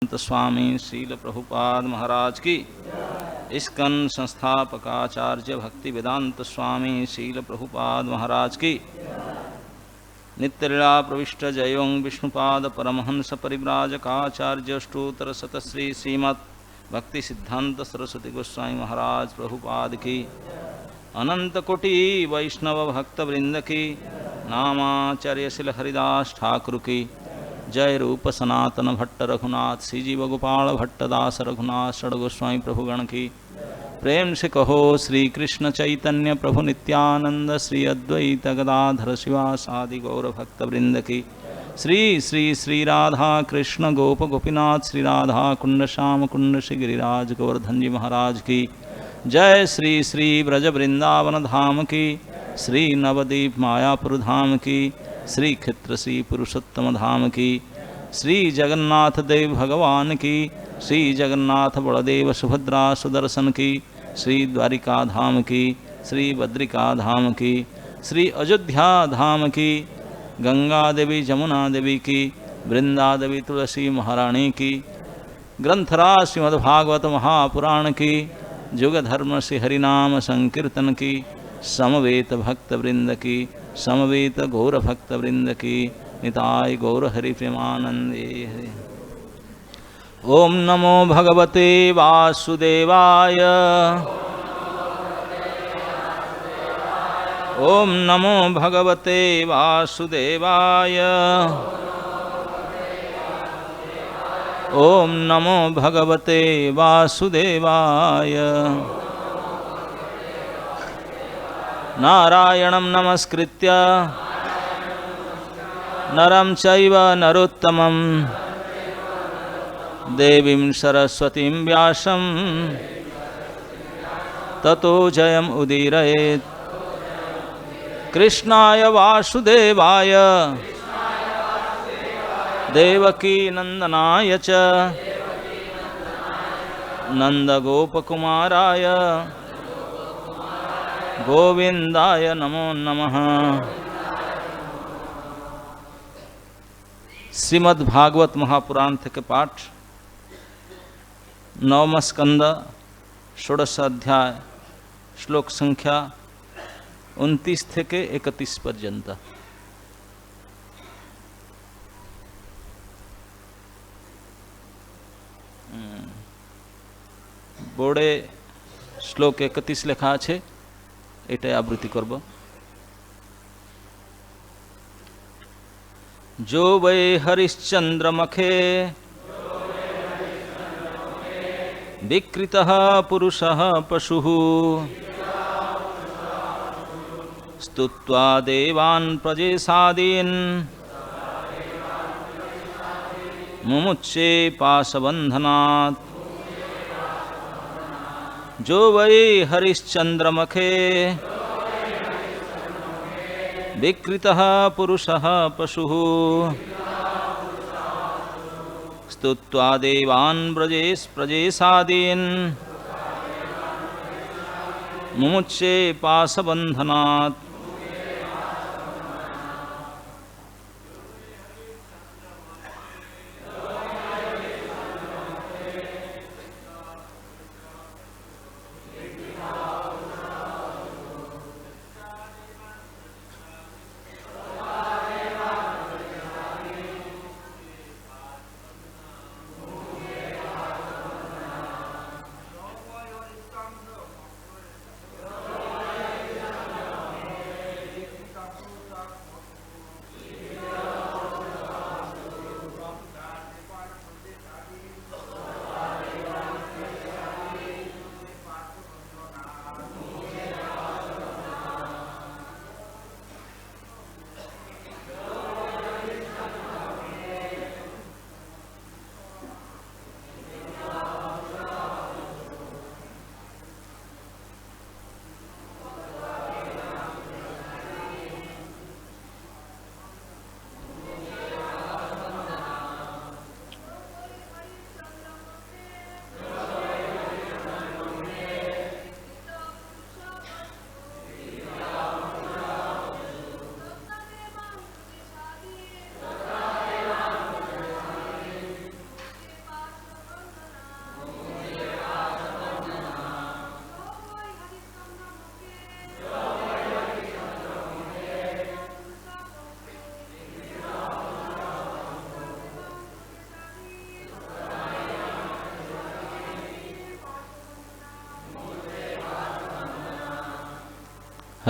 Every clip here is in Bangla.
स्वामी श्रील प्रभुपाद महाराज की। इस्कन संस्थापकाचार्य भक्ति वेदांत स्वामी श्रील प्रभुपाद महाराज की। नित्यलीला प्रविष्ट जयों विष्णुपाद परमहंस परिव्राजकाचार्य अष्टोत्तर शतश्री श्रीमद् भक्ति सिद्धांत सरस्वती गोस्वामी महाराज प्रभुपाद की। अनंत कोटि वैष्णव भक्त वृंद की। नामाचार्य शिल हरिदास ठाकुर की। जय रूप सनातन भट्ट रघुनाथ श्री जीव गोपाल भट्टदास रघुनाथ षड गोस्वामी प्रभुगण की। प्रेम से कहो श्री कृष्ण चैतन्य प्रभु नित्यानंद श्री अद्वैत गदाधर शिवासादि गौर भक्त वृंद की। श्री श्री श्री राधा कृष्ण गोप गोपीनाथ श्री राधा कुंड श्याम कुंड श्री गिरिराज गोवर्धन जी महाराज की। जय श्री श्री ब्रज वृंदावन धाम की। श्री नवदीप मायापुर धाम की। श्री क्षेत्र श्री पुरुषोत्तम धाम की। श्री जगन्नाथ देव भगवान की। श्री जगन्नाथ बलदेव सुभद्रा सुदर्शन की। श्री द्वारिका धाम की। श्री बद्रिका धाम की। श्री अयोध्या धाम की। गंगा देवी जमुना देवी की। वृंदा देवी तुलसी महारानी की। ग्रंथराज श्रीमद्भागवत महापुराण की। जुग धर्म श्री हरिनाम संकीर्तन की। समवेत भक्त वृंद की। समवेत गौर भक्त वृंद की। निताय गौर हरि प्रेमानंदे हरि। ओम नमो भगवते वासुदेवाय। ओम नमो भगवते वासुदेवाय। ओम नमो भगवते वासुदेवाय। नारायणं नमस्कृत्य नरं चैव नरोत्तमं देवीं सरस्वतीं व्यासं ततो जयम् उदीरयेत्। कृष्णाय वासुदेवाय देवकी नंदनाय च नंदगोपकुमाराय गोविंदाय नमो नमः। श्रीमद् भागवत महापुराण के पाठ 9वां स्कंद 16 अध्याय श्लोक संख्या 29 থেকে 31 पर्यंत। बोर्डे श्लोक 31 लेखा आछे, एटाई आवृत्ति करब। जो वै हरिश्चंद्र मखे विकृतः पुरुषः पशुः स्तुत्वा देवान् प्रजेसादीन् मुमुच्चे पाशबन्धनात्। जो वै हरिश्चंद्र मखे विकृतः पुरुषः पशुः स्तुत्वा देवान् प्रजेसादीन् मुमुच्चे पाशबन्धनात्।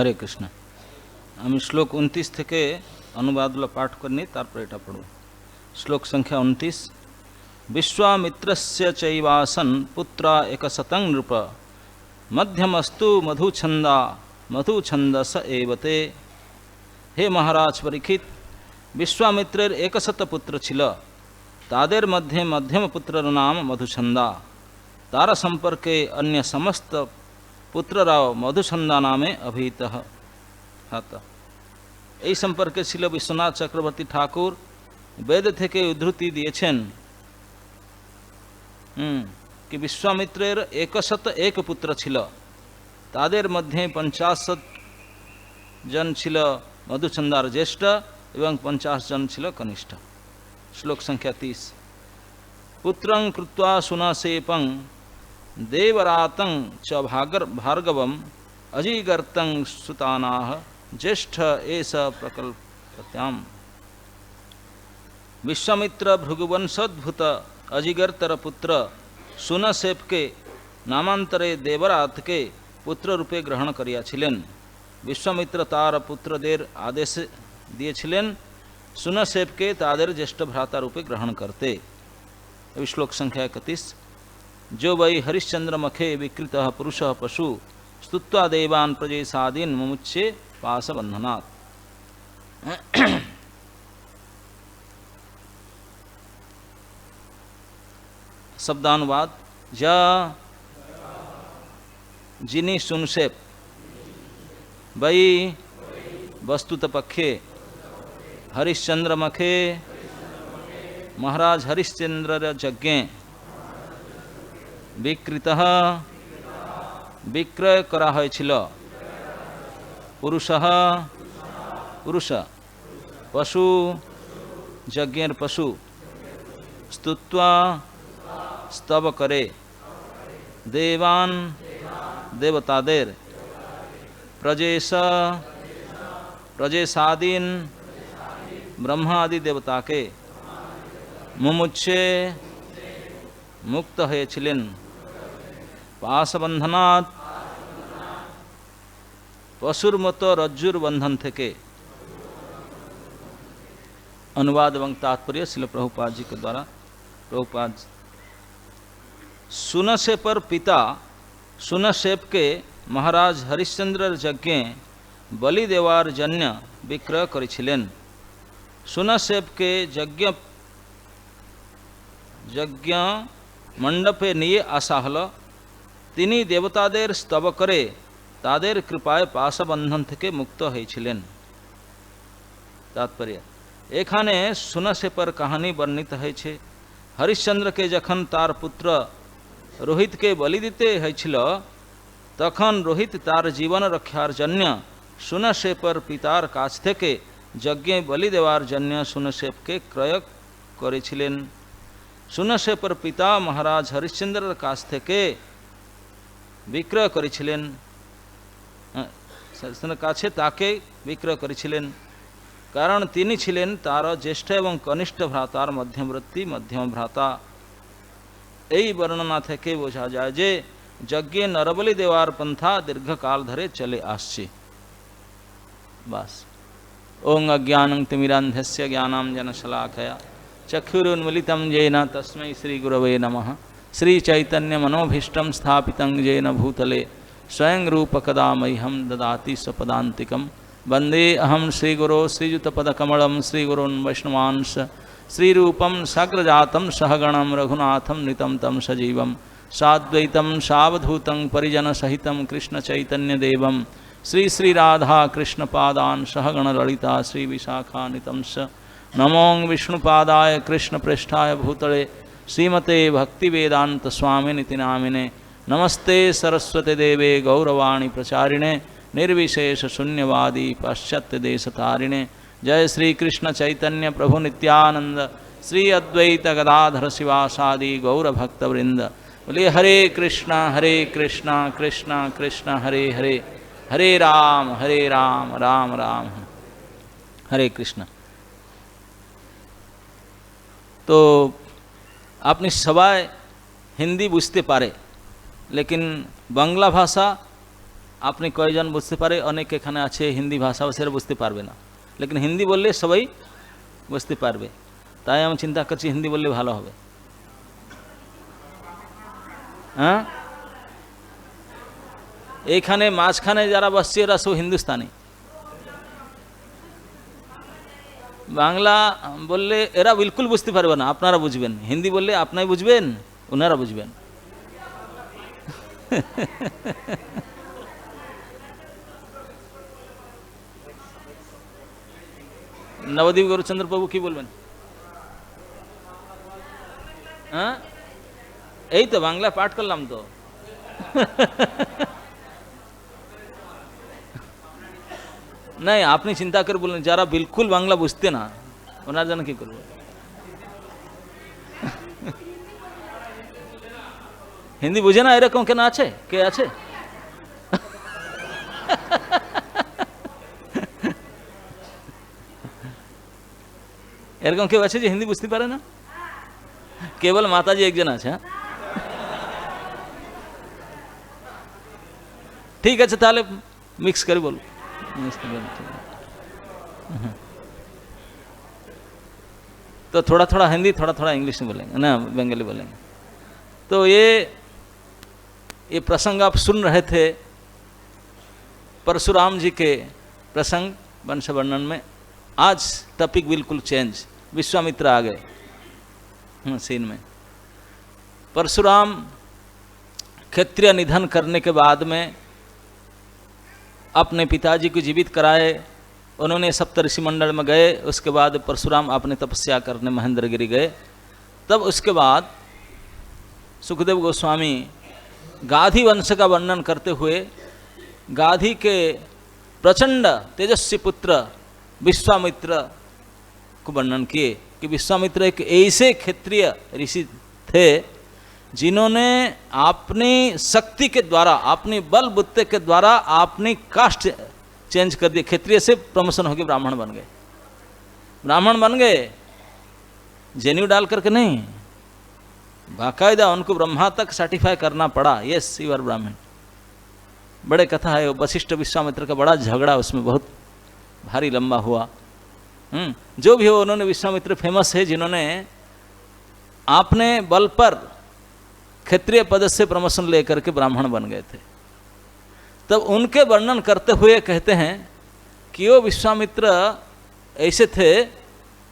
हरे कृष्ण। আমি শ্লোক 29 থেকে অনুবাদগুলো পাঠ করিনি, তারপর এটা পড়ব। শ্লোক সংখ্যা 29। विश्वामित्रस्य चैवासन् पुत्रा एकशतं नृप मध्यमस्तु मधुछन्दस एवते। हे महाराज परीक्षित, विश्वामित्रेर 100 पुत्र छिल, तादेर मध्य मध्यम पुत्रर नाम मधुछन्दा। तार सम्पर्के अन्य समस्त पुत्रराव मधुछन्दा नामे अभिहितः। এই সম্পর্কে ছিল বিশ্বনাথ চক্রবর্তী ঠাকুর বেদ থেকে উদ্ধৃতি দিয়েছেন कि विश्वामित्रेर 101 पुत्र छिल, तादेर मध्य 50 जन छिल मधुचंदार ज्येष्ठ एवं 50 जन छिल कनिष्ठ। श्लोक संख्या 30। पुत्रं कृत्वा सुनासेपं देवरातं च भार्गवं अजिगर्तं सुतानाः ज्येष्ठ एष प्रकल्पत्याम्। विश्वामित्र भृगुवंशोद्भूत अजिगर्तर पुत्र सुनसेप के नामांतरे देवरात के पुत्र रूपे ग्रहण करिया छिलेन। विश्वामित्र तार पुत्रदेर आदेश दिए छिलेन, सुनसेप के तादेर ज्येष्ठ भ्राता रूपे ग्रहण करते। श्लोक संख्या 31। जो वै हरिश्चंद्र मखे विकृत पुरुष पशु स्तुत्वा देवान् प्रजेसादीन् मुमुच्ये पाशबन्धनात्। शब्दानुवाद। ज जिनी सुनसेप वै वस्तुत पक्षे हरिश्चंद्र मखे महाराज हरिश्चंद्र यज्ञे विकृत विक्रय करा हयेछिल पुरुष पशु यज्ञेर पशु स्तुत्वा स्तव करे देवान देवतादेर प्रजेसादीन ब्रह्मादि देवता के मुमुच्छे मुक्त हयेछिलेन पाशबंधनात् पशुर मतो रज्जुर बंधन थेके। अनुवाद एवं तात्पर्य श्रील प्रभुपाद जी के द्वारा। प्रभुपाद सुनसेपर पिता सुनसेप के महाराज हरिश्चंद्र यज्ञ बलि देवार जन्य विक्रय करिछिलेन। सुनसेप के यज्ञ मंडपे निये आसा हल, तिनी देवतादेर स्तव करे तादेर कृपाय पाशबंधन थेके मुक्त हयेछिलेन। तात्पर्य एखाने सुनसेपर कहानी वर्णित हयेछे। हरिश्चंद्र के जखन तार पुत्र रोहित के बलि दीते हयेछिल, तखन रोहित तार जीवन रक्षार जन्य सुनसेपर पितार काछ थेके यज्ञे बलि देवार जन्य सुनसेप के क्रय करेछिलेन। सुनसेपर पिता महाराज हरिश्चंद्रर काछ थेके विक्रय करेछिलेन, काछे ताके विक्रय करेछिलेन, कारण तिनी छिलेन तार ज्येष्ठ एवं कनिष्ठ भ्रातार मध्यवर्ती मध्यम भ्राता। এই বর্ণনা থেকে বোঝা যায় যে যজ্ঞে নরবলি দেওয়ার পন্থা দীর্ঘকাল ধরে চলে আসছে। বাস। ওং অজ্ঞানং তিমিরান্ধস্য জ্ঞানাঞ্জনশলাকয়া চক্ষুरुन्मीलितं येन तस्मै श्रीगुरवे नमः। श्रीचैतन्यमनोभीष्टं स्थापितं येन भूतले स्वयं रूपकदा मह्यं ददाति स्वपदान्तिकं। वन्दे अहं श्रीगुरो श्रीयुतपदकमलं श्रीगुरोन् वैष्णवांश श्रीरूपं साग्रजातं सहगणं रघुनाथं नितं तं सजीवं साद्वैतं सावधूतं परिजनसहितं कृष्णचैतन्यदेवं श्रीराधाकृष्णपादान् सहगणललिता श्रीविशाखान्वितं स। नमो विष्णुपादाय कृष्णप्रेष्ठाय भूतले श्रीमते भक्तिवेदान्तस्वामिनिति नामिने। नमस्ते सरस्वती देवे गौरवाणी प्रचारिणे निर्विशेषशून्यवादी पाश्चात्यदेशतारिणे। जय श्री कृष्ण चैतन्य प्रभु नित्यानंद श्री अद्वैत गदाधर शिवासादि गौरभक्तवृंद। बोलिए हरे कृष्णा कृष्ण कृष्ण हरे हरे, हरे राम राम राम हरे कृष्ण। तो আপনি সবাই হিন্দি বুঝতে পারে, लेकिन बांग्ला भाषा আপনি কয়জন বুঝতে পারে, অনেক এখানে আছে হিন্দি ভাষাও সেরা বুঝতে পারবে না, লেকিন হিন্দি বললে সবাই বুঝতে পারবে। তাই আমি চিন্তা করছি হিন্দি বললে ভালো হবে। হ্যাঁ, এইখানে মাঝখানে যারা বসছে এরা সব হিন্দুস্তানি। বাংলা বললে এরা বিলকুল বুঝতে পারবে না, আপনারা বুঝবেন। হিন্দি বললে আপনাই বুঝবেন, ওনারা বুঝবেন। নবদ্বীপ গৌরচন্দ্র প্রভু কি বলবেন? হ্যাঁ, এই তো বাংলা পাঠ করলাম তো। नहीं, আপনি চিন্তা করে বললেন যারা বিলকুল বাংলা বুঝতে না ওনার জন্য কি করব? হিন্দি বুঝে না এরকম কেন আছে? কে আছে? এরকম কেউ আছে যে হিন্দি বুঝতে পারে না? কেবল মাতাজি একজন আছে। ঠিক আছে, তাহলে মিক্স করে বল। तो थोड़ा थोड़ा हिंदी, थोड़ा थोड़ा इंग्लिश में बोलेंगे ना, बंगाली बोलेंगे। तो ये प्रसंग आप सुन रहे थे परशुराम जी के प्रसंग वंश वर्णन में। आज टॉपिक बिल्कुल चेंज, विश्वामित्र आ गए सीन में। परशुराम क्षत्रिय निधन करने के बाद में अपने पिताजी को जीवित कराए, उन्होंने सप्तऋषि मंडल में गए। उसके बाद परशुराम अपने तपस्या करने महेंद्रगिरी गए। तब उसके बाद सुखदेव गोस्वामी गाधी वंश का वर्णन करते हुए गाधी के प्रचंड तेजस्वी पुत्र विश्वामित्र को वर्णन किए कि विश्वामित्र एक ऐसे क्षत्रिय ऋषि थे जिन्होंने अपनी शक्ति के द्वारा, अपनी बल बुद्धि के द्वारा अपनी कास्ट चेंज कर दिए। क्षत्रिय से प्रमोशन होकर ब्राह्मण बन गए। ब्राह्मण बन गए जेन्यू डाल करके नहीं, बाकायदा उनको ब्रह्मा तक सर्टिफाई करना पड़ा, यस यू आर ब्राह्मण। बड़े कथा है, वशिष्ठ विश्वामित्र का बड़ा झगड़ा उसमें बहुत भारी लंबा हुआ। जो भी हो, उन्होंने विश्वामित्र फेमस है जिन्होंने अपने बल पर क्षत्रिय पद से प्रमोशन लेकर के ब्राह्मण बन गए थे। तब उनके वर्णन करते हुए कहते हैं कि वो विश्वामित्र ऐसे थे,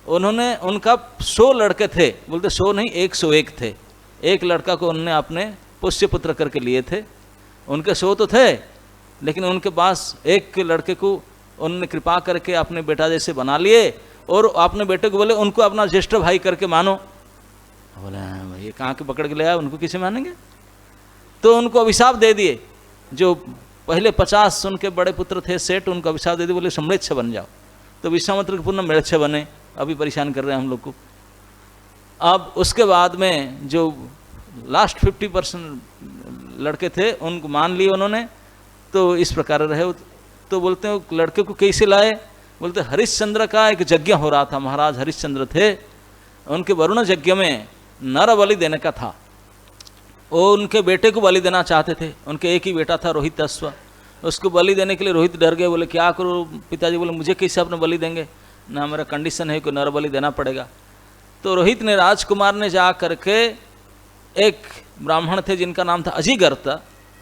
उन्होंने उनका 100 लड़के थे, बोलते 100 नहीं 101 थे। एक लड़का को उन्होंने अपने पुष्य पुत्र करके लिए थे। उनके 100 तो थे, लेकिन उनके पास एक लड़के को उन्होंने कृपा करके अपने बेटा जैसे बना लिए और अपने बेटे को बोले उनको अपना ज्येष्ठ भाई करके मानो। बोले भाई ये कहाँ के पकड़ के ले आया, उनको किसे मानेंगे? तो उनको अभिशाप दे दिए। जो पहले 50 उनके बड़े पुत्र थे सेठ, उनको अभिशाप दे दिए, बोले सम्राज्य बन जाओ। तो विश्वामित्र के पुनः मृक्ष बने, अभी परेशान कर रहे हैं हम लोग को। अब उसके बाद में जो लास्ट 50% लड़के थे उनको मान लिए उन्होंने। तो इस प्रकार रहे। तो बोलते हैं लड़के को कैसे लाए? बोलते हरिश्चंद्र का एक यज्ञ हो रहा था, महाराज हरिश्चंद्र थे, उनके वरुण यज्ञ में नर बलि देने का था। वो उनके बेटे को बलि देना चाहते थे। उनके एक ही बेटा था रोहित अश्व, उसको बलि देने के लिए रोहित डर गए। बोले क्या करो पिताजी? बोले मुझे कैसे अपने बलि देंगे ना, मेरा कंडीशन है कि नर बलि देना पड़ेगा। तो रोहित ने, राजकुमार ने जा करके, एक ब्राह्मण थे जिनका नाम था अजिगर्त,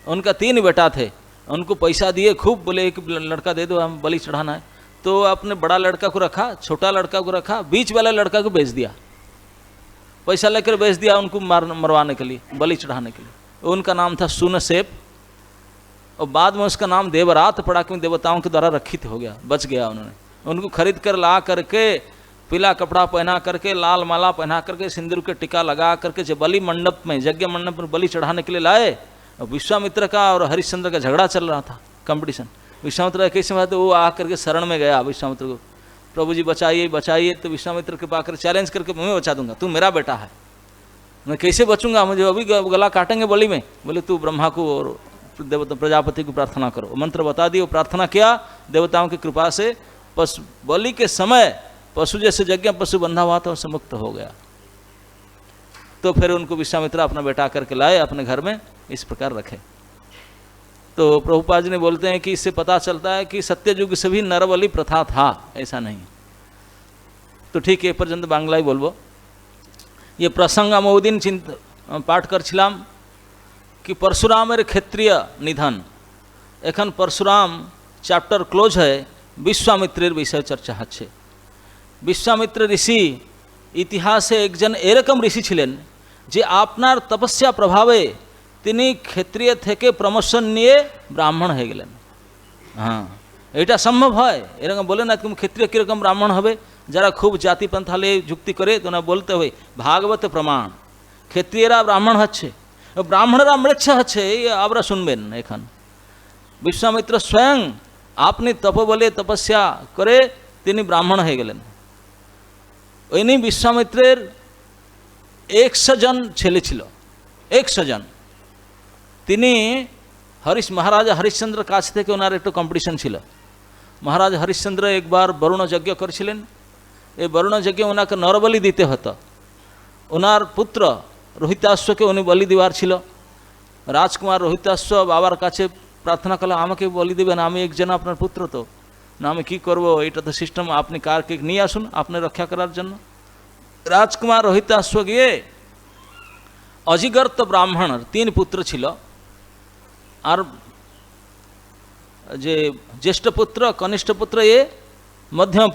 उनका 3 बेटा थे, उनको पैसा दिए खूब, बोले एक लड़का दे दो, हम बलि चढ़ाना है। तो अपने बड़ा लड़का को रखा, छोटा लड़का को रखा, बीच वाला लड़का को बेच दिया, पैसा लेकर बेच दिया उनको मरवाने के लिए, बलि चढ़ाने के लिए। उनका नाम था सुनसेप, और बाद में उसका नाम देवरात पड़ा क्योंकि देवताओं के द्वारा रक्षित हो गया, बच गया। उन्होंने उनको खरीद कर ला करके, पीला कपड़ा पहना करके, लाल माला पहना करके, सिंदूर के टिका लगा करके जब बलि मंडप में, यज्ञ मंडप में बलि चढ़ाने के लिए लाए। विश्वामित्र का और हरिश्चंद्र का झगड़ा चल रहा था, कंपटीशन। विश्वामित्र कैसे बात, वो आकर के शरण में गया विश्वामित्र को, प्रभु जी बचाइए बचाइए। तो विश्वामित्र के पाकर चैलेंज करके मैं बचा दूंगा, तू मेरा बेटा है, मैं कैसे बचूंगा, मुझे अभी गला काटेंगे बलि में। बोले तू ब्रह्मा को और देवता प्रजापति को प्रार्थना करो। मंत्र बता दिए, प्रार्थना किया, देवताओं की कृपा से पशु बलि के समय पशु जैसे यज्ञ पशु बंधा हुआ था उससे मुक्त हो गया। तो फिर उनको विश्वामित्र अपना बेटा करके लाए अपने घर में, इस प्रकार रखे। तो प्रभुपाद जी ने बोलते हैं कि इससे पता चलता है कि सत्ययुग से भी नरबलि प्रथा था, ऐसा नहीं। तो ठीक है, पर्यंत बांग्लाई बोलबो। ये प्रसंग हम ओई दिन पाठ करछिलाम कि परशुरामेर क्षेत्रीय निधन। एखन परशुराम चैप्टर क्लोज है, विश्वामित्रेर विषय चर्चा हच्छे। विश्वामित्र ऋषि इतिहासे एकजन एरकम ऋषि छिलेन जे आपनार तपस्या प्रभावे तिनी क्षेत्रीय थेके प्रमोशन निये ब्राह्मण हये गेलेन। हाँ, एटा सम्भव है। एरकम बोले ना तुम क्षेत्रीय किरकम ब्राह्मण हबे, যারা খুব জাতিপন্থালে যুক্তি করে তোনা বলতে হয় ভাগবত প্রমাণ ক্ষেত্রীয়রা ব্রাহ্মণ হচ্ছে, ব্রাহ্মণরা মৃচ্ছা হচ্ছে, আমরা শুনবেন এখন। বিশ্বামিত্র স্বয়ং আপনি তপবলে তপস্যা করে তিনি ব্রাহ্মণ হয়ে গেলেন। ওইনি বিশ্বামিত্রের 100 জন ছেলে ছিল, 100 জন। তিনি মহারাজা হরিশ্চন্দ্রের কাছ থেকে ওনার একটু কম্পিটিশন ছিল। মহারাজ হরিশ্চন্দ্র একবার বরুণ যজ্ঞ করেছিলেন। এই বরুণ যজ্ঞে ওনাকে নরবলি দিতে হতো। ওনার পুত্র রোহিতাশ্বকে উনি বলি দেওয়ার ছিল। রাজকুমার রোহিতাশ্ব বাবার কাছে প্রার্থনা করলে, আমাকে বলি দেবেন, আমি একজন আপনার পুত্র, তো না আমি কী করবো, এটা তো সিস্টেম, আপনি কারকে নিয়ে আসুন আপনি রক্ষা করার জন্য। রাজকুমার রোহিতাশ্ব গিয়ে অজিগর্ত ব্রাহ্মণের 3 পুত্র ছিল, আর যে জ্যেষ্ঠ পুত্র কনিষ্ঠ পুত্র এ মধ্যম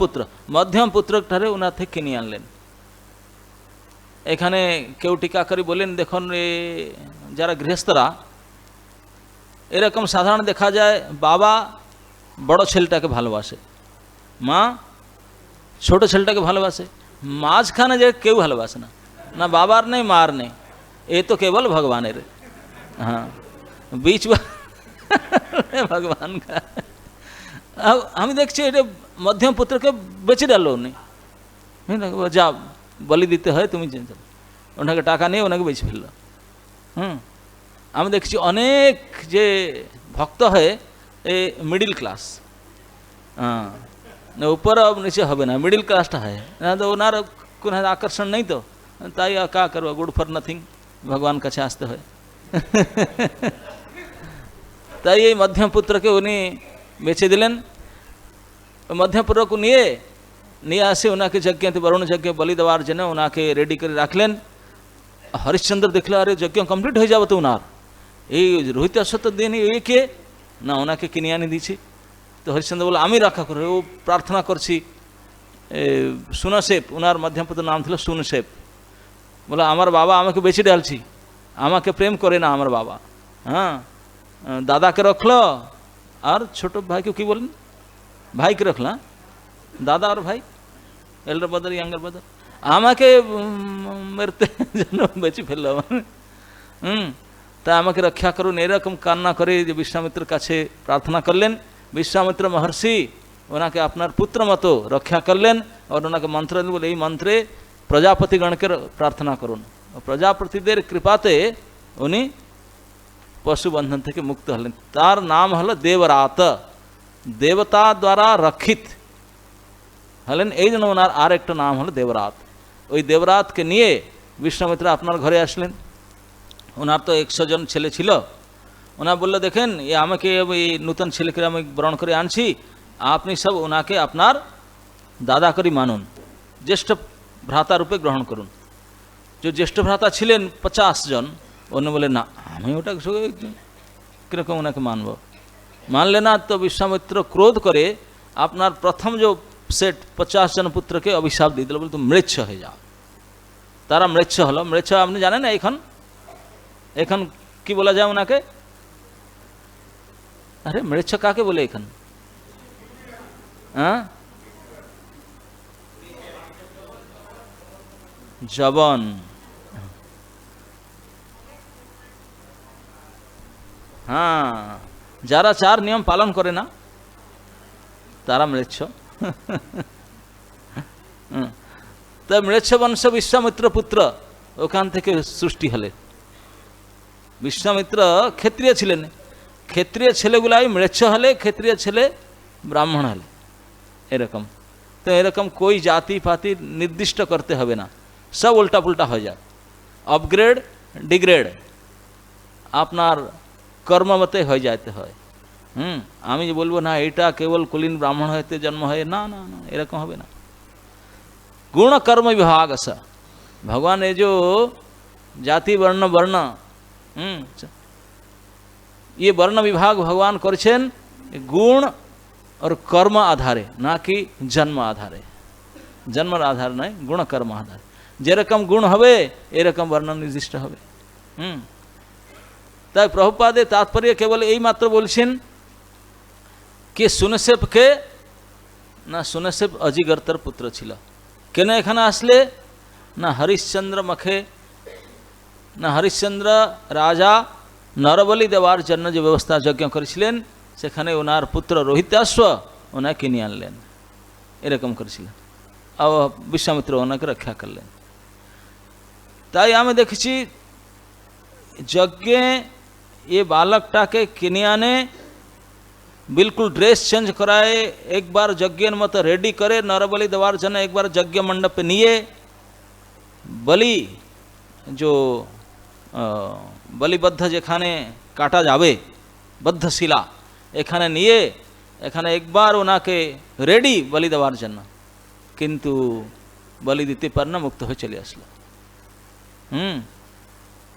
পুত্র ঠারে ওনা থেকে কিনে আনলেন। এখানে কেউ টিকা করে বলেন, দেখুন এ যারা গৃহস্থরা এরকম সাধারণ দেখা যায়, বাবা বড় ছেলেটাকে ভালোবাসে, মা ছোট ছেলেটাকে ভালোবাসে, মাঝখানে যে কেউ ভালোবাসে না, না বাবার নেই মার নেই, এ তো কেবল ভগবানের। হ্যাঁ, बीच भगवान का। আমি দেখছি এটা মধ্যম পুত্রকে বেঁচে ডালো উনি, যা বলি দিতে হয় তুমি, ওনাকে টাকা নিয়ে ওনাকে বেঁচে ফেললো। আমি দেখছি অনেক যে ভক্ত হয় এ মিডিল ক্লাস, হ্যাঁ, উপর নিচে হবে না, মিডিল ক্লাসটা হয় না, তো ওনার কোনো আকর্ষণ নেই, তো তাই কা করবো, গুড ফর নাথিং, ভগবান কাছে আসতে হয়। তাই এই মধ্যম পুত্রকে উনি বেছে দিলেন। মধ্যম পুত্রকে নিয়ে আসে ওনাকে যজ্ঞতে বরুণ যজ্ঞ বলি দেওয়ার জন্য ওনাকে রেডি করে রাখলেন। হরিশ্চন্দ্র দেখলো, আরে যজ্ঞ কমপ্লিট হয়ে যাবে তো ওনার, এই রোহিতাশ্ব দিন কে না, ওনাকে কিনে আনি দিয়েছি। তো হরিশ্চন্দ্র বলে, আমি রক্ষা করবো, ও প্রার্থনা করছি। সুনশেপ, ওনার মধ্যম পুত্র নাম ছিল সুনশেপ, বলে আমার বাবা আমাকে বেছে ডালছি, আমাকে প্রেম করে না আমার বাবা। হ্যাঁ, দাদাকে রাখলো আর ছোট ভাইকে কি বলেন, ভাইকে রাখলা, দাদা আর ভাই, এল্ডার ব্রাদার ইয়াঙ্গার ব্রাদার, আমাকে মেরতে যেন বেঁচে ফেললো। তা আমাকে রক্ষা করুন, এরকম কান্না করে যে বিশ্বামিত্রের কাছে প্রার্থনা করলেন। বিশ্বামিত্র মহর্ষি ওনাকে আপনার পুত্র মতো রক্ষা করলেন, আর ওনাকে মন্ত্র দিলেন, বলে এই মন্ত্রে প্রজাপতিগণকে প্রার্থনা করুন। প্রজাপতিদের কৃপাতে উনি পশুবন্ধন থেকে মুক্ত হলেন। তার নাম হলো দেবরাত, দেবতা দ্বারা রক্ষিত হলেন, এই জন্য ওনার আর একটা নাম হলো দেবরাত। ওই দেবরাতকে নিয়ে বিশ্বামিত্র আপনার ঘরে আসলেন। ওনার তো 100 জন ছেলে ছিল। ওনা বললো, দেখেন এ আমাকে এই নূতন ছেলেকে আমি বরণ করে আনছি, আপনি সব ওনাকে আপনার দাদা করে মানুন, জ্যেষ্ঠ ভ্রাতা রূপে গ্রহণ করুন। যে জ্যেষ্ঠ ভ্রাতা ছিলেন 50 জন, অন্য বলে না, আমি ওটা কীরকম ওনাকে মানব, মানলে না। তো বিশ্বামিত্র ক্রোধ করে আপনার প্রথম যে সেট 50 জন পুত্রকে অভিশাপ দিয়ে দিল, বলে তুমি মৃচ্ছ হয়ে যাও। তারা মৃচ্ছ হলো। মৃচ্ছ আপনি জানেন না, এখন কি বলা যায় ওনাকে, আরে মৃচ্ছ কাকে বলে এখন, হ্যাঁ, জবন। হ্যাঁ, যারা 4 নিয়ম পালন করে না তারা মৃচ্ছ। তা মৃচ্ছ বংশ বিশ্বামিত্র পুত্র ওখান থেকে সৃষ্টি হলে। বিশ্বামিত্র ক্ষত্রিয় ছিলেন, ক্ষত্রিয় ছেলেগুলাই মৃচ্ছ হলে, ক্ষত্রিয় ছেলে ব্রাহ্মণ হলে, এরকম। তো এরকম कोई জাতি পাতি নির্দিষ্ট করতে হবে না, সব উল্টা পুল্টা হয়ে যায়, আপগ্রেড ডিগ্রেড। আপনার কর্মমতে হয়ে যাইতে হয়। আমি যে বলবো না এটা কেবল কুলীন ব্রাহ্মণ হইতে জন্ম হয়, না না না, এরকম হবে না। गुण कर्म विभाग सा भगवान ये जो जाति वर्ण वर्ण ये वर्ण विभाग भगवान करछेन गुण और कर्म आधारे, ना कि जन्म आधारे। जन्म आधार नहीं, गुण कर्म आधारे। जे रकम गुण हवे ए रकम वर्ण निर्दिष्ट हवे। ताई प्रभुपादे तात्पर्य केवल यही मात्र बोलছেন कि सुनसेप के ना सुनसेप अजिगर्तर पुत्र छिल। কেন এখানে আসলে না হরিশ্চন্দ্র মুখে, না হরিশ্চন্দ্র রাজা নরবলি দেওয়ার জন্য যে ব্যবস্থা যজ্ঞ করেছিলেন সেখানে ওনার পুত্র রোহিতাশ্ব ওনাকে কিনে আনলেন, এরকম করেছিলেন। আর বিশ্বামিত্র ওনাকে রক্ষা করলেন। তাই আমি দেখেছি যজ্ঞে ये बालकटाके किने आने, बिल्कुल ड्रेस चेंज कराए, एक बार यज्ञ मत रेडी करे नरबली देवार जन, एक बार यज्ञ मंडप पे निये बलि जो बलिबद्ध जेखाने काटा जावे बद्ध शिला एखाने निये एखाने एक बार ओनाके रेडी बलि देवार जन, किन्तु बलि दिते पारना मुक्त हो चले आसलो।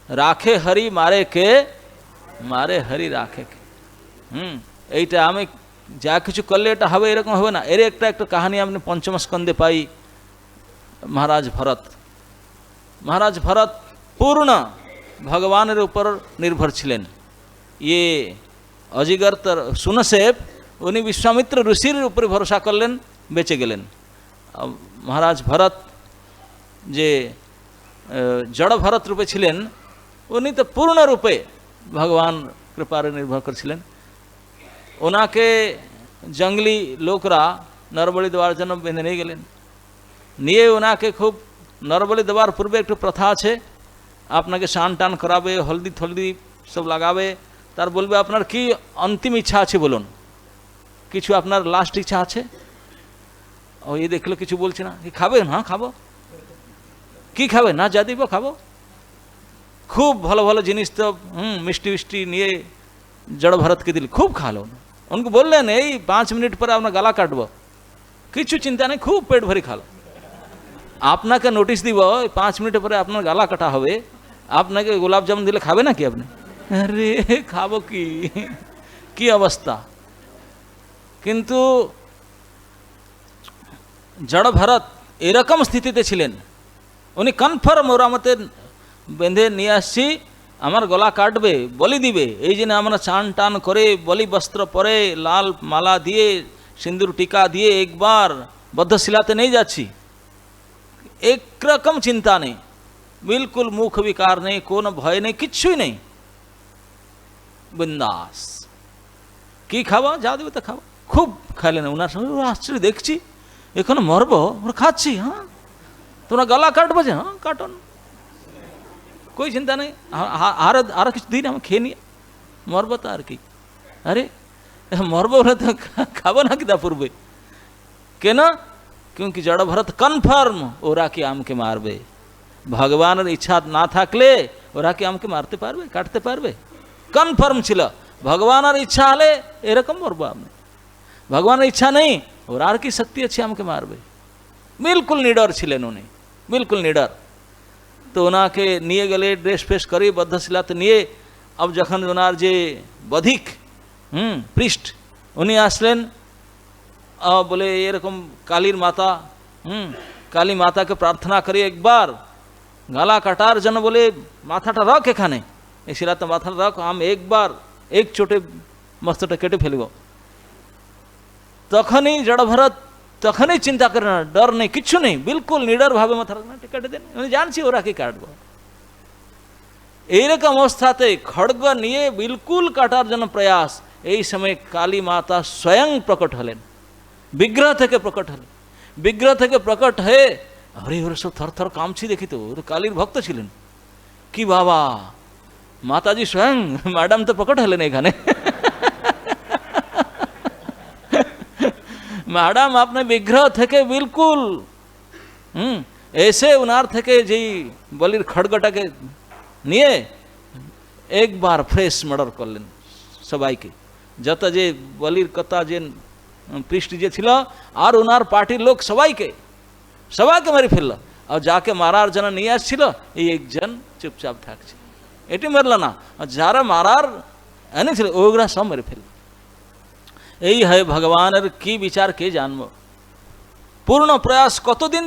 राखे हरि मारे के मारे हरि राखे के। এইটা আমি যা কিছু করলে এটা হবে এরকম হবে না। এর একটা একটা কাহিনী আপনি পঞ্চম স্কন্ধে পাই। মহারাজ ভরত পূর্ণ ভগবানের উপর নির্ভর ছিলেন। ये अजिगर सुनसेप उनी विश्वामित्र ऋषिर উপর ভরসা করলেন, বেঁচে গেলেন। মহারাজ ভরত যে জড় ভরত রূপে ছিলেন উনি তো পূর্ণ রূপে ভগবান কৃপার নির্ভর করেছিলেন। ওনাকে জঙ্গলি লোকরা নরবলি দেওয়ার জন্য বেঁধে নিয়ে গেলেন। নিয়ে ওনাকে খুব নরবলি দেওয়ার পূর্বে একটু প্রথা আছে, আপনাকে স্নান টান করাবে, হলদি থলদি সব লাগাবে, তার বলবে আপনার কি অন্তিম ইচ্ছা আছে বলুন, কিছু আপনার লাস্ট ইচ্ছা আছে। ও এই দেখলো কিছু বলছে না, কি খাবেন? হ্যাঁ খাবো। কি খাবে? না যা দিব খাবো। খুব ভালো ভালো জিনিস তো মিষ্টি মিষ্টি নিয়ে জড় ভরতকে দিল, খুব খালো। उनको बोललेन এই 5 মিনিট পরে আপনার গলা কাটবো, কিছু চিন্তা নেই, খুব পেট ভরে খালো। আপনাকে নোটিশ দিব 5 মিনিট পরে আপনার গলা কাটা হবে, আপনাকে গোলাপ জামুন দিলে খাবে না কি আপনি? আরে খাবো কি, কি অবস্থা। কিন্তু জড় ভরত এরকম স্থিতিতে ছিলেন, উনি কনফার্ম ওরা মতে বেঁধে নিয়ে আসছি, আমার গলা কাটবে, বলি দিবে, এই জন্য আমরা চান টান করে বলি বস্ত্র পরে লাল মালা দিয়ে সিন্দুর টিকা দিয়ে একবার বদ্ধশিলাতে নিয়ে যাচ্ছি। একরকম চিন্তা নেই, বিলকুল মুখ বিকার নেই, কোনো ভয় নেই, কিচ্ছুই নেই, বিন্দাস। কি খাবো? যা দেবে তো খাবো। খুব খাইলেন। ওনার সঙ্গে আশ্চর্য দেখছি, এখন মরবো, আমরা খাচ্ছি। হ্যাঁ তোমরা গলা কাটবো যে? হ্যাঁ কাটন, कोई चिंता नहीं, आर कुछ दिन हम खे नहीं मरब तो आर की। अरे मरब तो खाब ना कि पूर्वे के ना, क्योंकि जड़ भरत कनफार्म ओरा कि आम के मारबे। भगवान इच्छा ना थाकले ओरा कि आम के मारते पारबे, काटते पारबे, कनफार्म छिल। भगवान इच्छा हले एरकम मरब आमने, भगवान इच्छा नहीं ओरा की शक्ति अच्छी आम के मारबे। बिल्कुल निडर छिलेन उनी, बिल्कुल निडर। तो ওনাকে নিয়ে গেলে ড্রেস ফ্রেস করে বদ্ধশিলাতে নিয়ে, अब যখন ওনার যে বধিক পৃষ্ঠ উনি আসলেন, বলে এরকম কালীর মাতা, কালী মাতাকে প্রার্থনা করে একবার গলা কাটার জন্য, বলে মাথাটা রাখ এখানে, এই শিলাতে মাথাটা রাখ, আমি একবার এক চোটে মস্তটা কেটে ফেলব। তখনই জড় ভরত তখনই চিন্তা করে না, ডর নেই, কিচ্ছু নেই, বিলকুল নিডর ভাবে মাথা কেটে দেন। আমি জানছি ওরা কি কাটবো। এইরকম অবস্থাতে খড়গ নিয়ে বিলকুল কাটার জন্য প্রয়াস। এই সময় কালী মাতা স্বয়ং প্রকট হলেন, বিগ্রহ থেকে প্রকট হলেন। বিগ্রহ থেকে প্রকট হয়ে আরে ওরা সব থর থর কামছি দেখি, তো কালীর ভক্ত ছিলেন। কি বাবা, মাতাজি স্বয়ং, ম্যাডাম তো প্রকট হলেন এখানে। ম্যাডাম আপনি বিগ্রহ থেকে বিলকুল এসে উনার থেকে যেই বলির খড়গটাকে নিয়ে একবার ফ্রেশ মার্ডার করলেন, সবাইকে, যত যে বলির কথা যে পৃষ্ঠ যে ছিল আর ওনার পার্টির লোক সবাইকে মেরে ফেলল। আর যাকে মারার জন্য নিয়ে আসছিল এই একজন চুপচাপ থাকছে, এটি মারল না। আর যারা মারার এনেছিল ওগুলা সব মেরে ফেলল। এই হয় ভগবানের কি বিচার কে জানব। পূর্ণ প্রয়াস কতদিন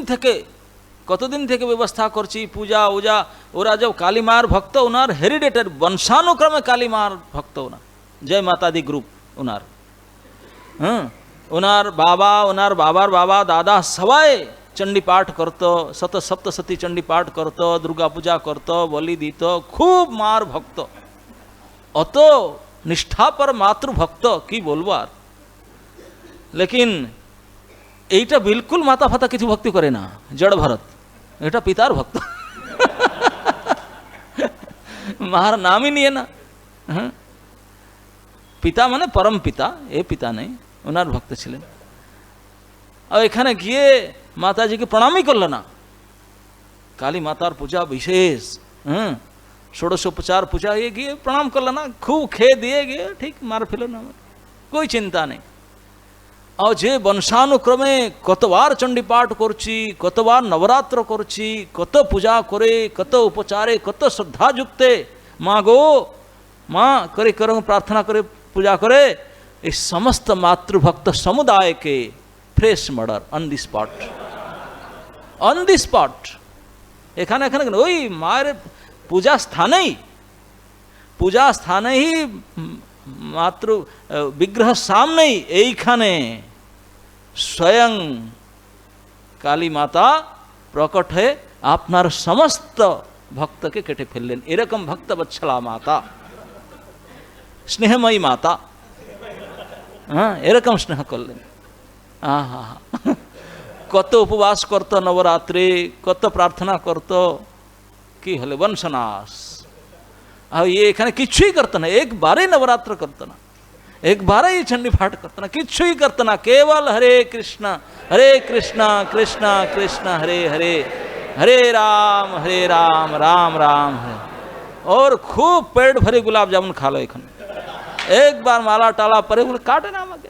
থেকে ব্যবস্থা করছি, পূজা উজা। ওরা যা কালী মার ভক্ত, ওনার হেরিডেটের বংশানুক্রমে কালী মার ভক্ত ওনার, জয় মাতাদি গ্রুপ ওনার। ওনার বাবা, ওনার বাবার বাবা, দাদা সবাই চণ্ডী পাঠ করত, সপ্তশতী চণ্ডী পাঠ করত, দুর্গা পূজা করত, বলি দিত, খুব মার ভক্ত, অত নিষ্ঠাপর মাতৃভক্ত কি বলবো আর। লেকিন এইটা বিলকুল মাতা ফাতা কিছু ভক্তি করে না, জড় ভরত, এটা পিতার ভক্ত, মার নামই নিয়ে না। হ্যাঁ, পিতা মানে পরম পিতা, এ পিতা নেই, ওনার ভক্ত ছিলেন। আর এখানে গিয়ে মাতাজিকে প্রণামই করলো না। কালী মাতার পূজা বিশেষ, ষোড়শোপচার পূজা, ये গিয়ে প্রণাম করলো না, খুব খেয়ে দিয়ে গিয়ে ঠিক মার ফেলো না, কোই চিন্তা নেই। আর যে বংশানুক্রমে কতবার চণ্ডী পাঠ করছি, কতবার নবরাত্র করছি, কত পূজা করে, কত উপচারে, কত শ্রদ্ধাযুক্তে মা গো মা করে প্রার্থনা করে পূজা করে, এই সমস্ত মাতৃভক্ত সমুদায়কে fresh murder on the spot. এখানে ওই মায়ের পূজা স্থানেই মাতৃ বিগ্রহ সামনেই এইখানে স্বয়ং কালী মাতা প্রকট হয়ে আপনার সমস্ত ভক্তকে কেটে ফেললেন। এরকম ভক্তবৎসলা মাতা, স্নেহময়ী মাতা, হ্যাঁ, এরকম স্নেহ করলেন। আহা, কত উপবাস করত নবরাত্রে, কত প্রার্থনা করত, কি হলে বংশনাশ। আর এখানে কিছুই করতো না, একবারেই নবরাত্র করতো না, একবারেই চণ্ডী পাঠ করতো না, কিছুই করতো না, কেবল হরে কৃষ্ণ কৃষ্ণ কৃষ্ণ হরে হরে, हरे राम राम राम है। और खूब पेट भरे गुलाब जामुन खा लो। एक बार माला टाला परे बोले काटे ना मगे।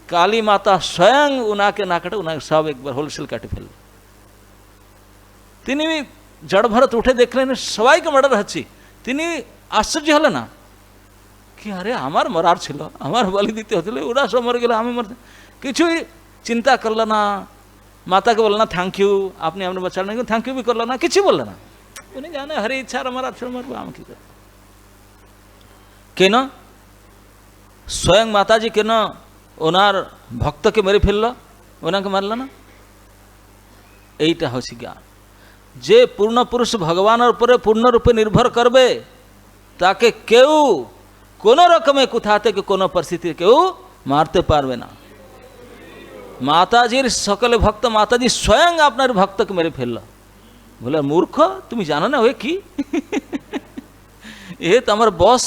काली माता स्वयं उनाके ना काटे, उनाके सब एक बार होलसेल काटे फेल। তিনি জড় ভরত উঠে দেখলেন সবাইকে মার্ডার হচ্ছে। তিনি আশ্চর্য হলেন না, কি আরে আমার মরার ছিল, আমার বলি দিতে হচ্ছিল, ওরা সব মরে গেল, আমি মরতে। কিছুই চিন্তা করল না, মাতাকে বলল না থ্যাংক ইউ, আপনি আপনার বাচ্চার না, থ্যাংক ইউ भी করল না, কিছু বলল না। উনি জানে হরে ইচ্ছা আর আমার আচ্ছা মারবো, আমি কি করব। কেন স্বয়ং মাতাজি কেন ওনার ভক্তকে মেরে ফেলল, ওনাকে মারল না? এইটা হচ্ছে জ্ঞান। যে পূর্ণ পুরুষ ভগবানের উপরে পূর্ণরূপে নির্ভর করবে তাকে কেউ কোনো রকমে কোথা থেকে কোনো পরিস্থিতি কেউ মারতে পারবে না। মাতাজির সকলে ভক্ত, মাতাজি স্বয়ং আপনার ভক্তকে মেরে ফেলল। বলে মূর্খ, তুমি জানো না ওই কি? এ তো আমার বস,